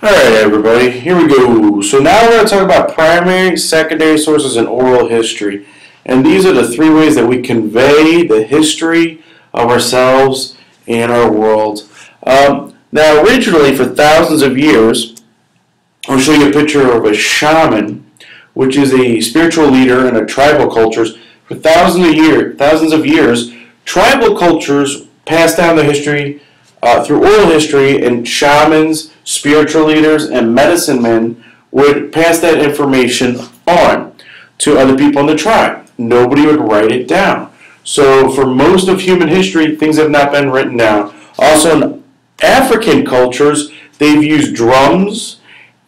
Alright everybody, here we go. So now we're going to talk about primary, secondary sources, and oral history. And these are the three ways that we convey the history of ourselves and our world. Now originally, for thousands of years, I'll show you a picture of a shaman, which is a spiritual leader in a tribal cultures. For thousands of years, tribal cultures passed down their history through oral history, and shamans, spiritual leaders, and medicine men would pass that information on to other people in the tribe. Nobody would write it down. So for most of human history, things have not been written down. Also in African cultures, they've used drums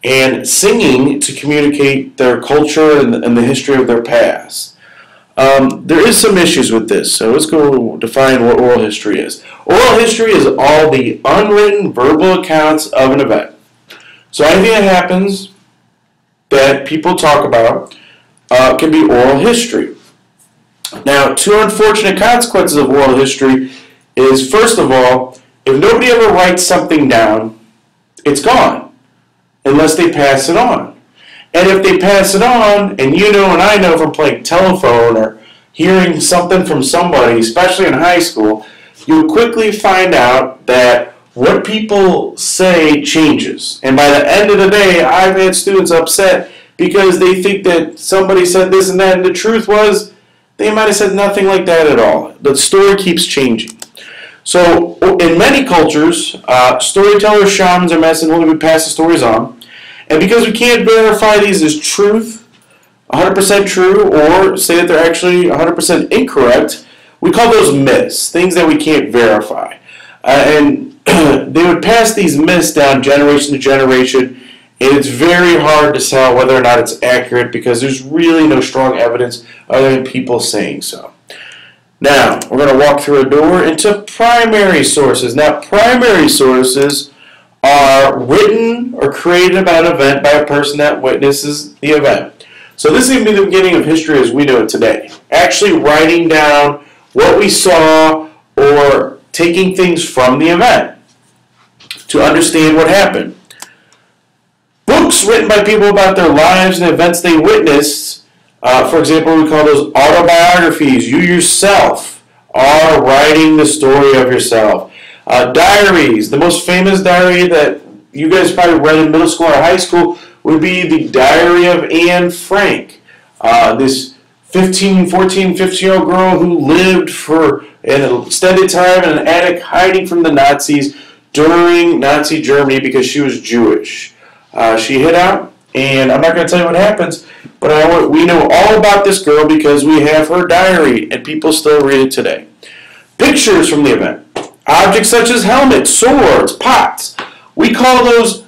and singing to communicate their culture and the history of their past. There is some issues with this, so let's go define what oral history is. Oral history is all the unwritten verbal accounts of an event. So anything that happens that people talk about can be oral history. Now, two unfortunate consequences of oral history is, first of all, if nobody ever writes something down, it's gone, unless they pass it on. And if they pass it on, and you know and I know from playing telephone or hearing something from somebody, especially in high school, you'll quickly find out that what people say changes. And by the end of the day, I've had students upset because they think that somebody said this and that, and the truth was they might have said nothing like that at all. The story keeps changing. So in many cultures, storytellers, shamans, or medicine would pass the stories on. And because we can't verify these as truth, 100% true, or say that they're actually 100% incorrect, we call those myths, things that we can't verify. And they would pass these myths down generation to generation, and it's very hard to tell whether or not it's accurate because there's really no strong evidence other than people saying so. Now, we're going to walk through a door into primary sources. Now, primary sources are written or created about an event by a person that witnesses the event. So this is going to be the beginning of history as we know it today. Actually writing down what we saw or taking things from the event to understand what happened. Books written by people about their lives and events they witnessed, for example, we call those autobiographies. You yourself are writing the story of yourself. Diaries. The most famous diary that you guys probably read in middle school or high school would be the Diary of Anne Frank. This 14, 15-year-old girl who lived for an extended time in an attic hiding from the Nazis during Nazi Germany because she was Jewish. She hid out, and I'm not going to tell you what happens, but we know all about this girl because we have her diary, and people still read it today. Pictures from the event. Objects such as helmets, swords, pots. We call those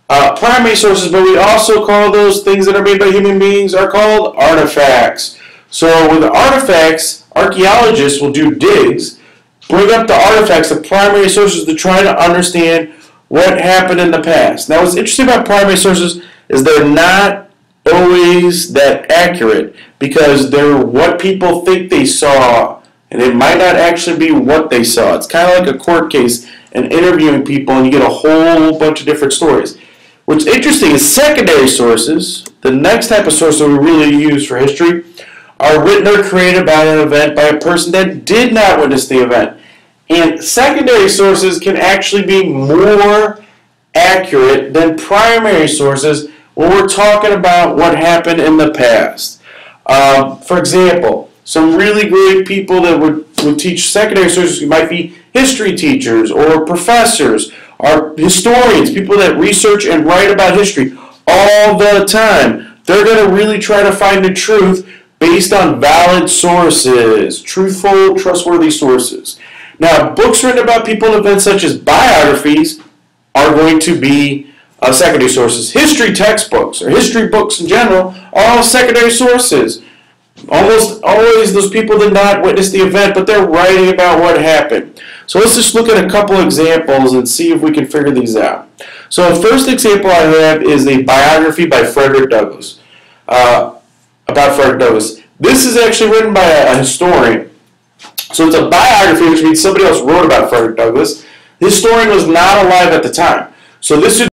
primary sources, but we also call those things that are made by human beings are called artifacts. So with artifacts, archaeologists will do digs, bring up the artifacts, the primary sources, to try to understand what happened in the past. Now what's interesting about primary sources is they're not always that accurate because they're what people think they saw, and it might not actually be what they saw. It's kind of like a court case and interviewing people, and you get a whole bunch of different stories. What's interesting is secondary sources, the next type of source that we really use for history, are written or created about an event by a person that did not witness the event. And secondary sources can actually be more accurate than primary sources when we're talking about what happened in the past. For example, some really great people that would teach secondary sources might be history teachers or professors or historians, people that research and write about history all the time. They're going to really try to find the truth based on valid sources, truthful, trustworthy sources. Now, books written about people and events such as biographies are going to be secondary sources. History textbooks or history books in general are all secondary sources. Almost always those people did not witness the event, but they're writing about what happened. So let's just look at a couple examples and see if we can figure these out. So the first example I have is a biography by Frederick Douglass. About Frederick Douglass. This is actually written by a historian. So it's a biography, which means somebody else wrote about Frederick Douglass. The historian was not alive at the time. So this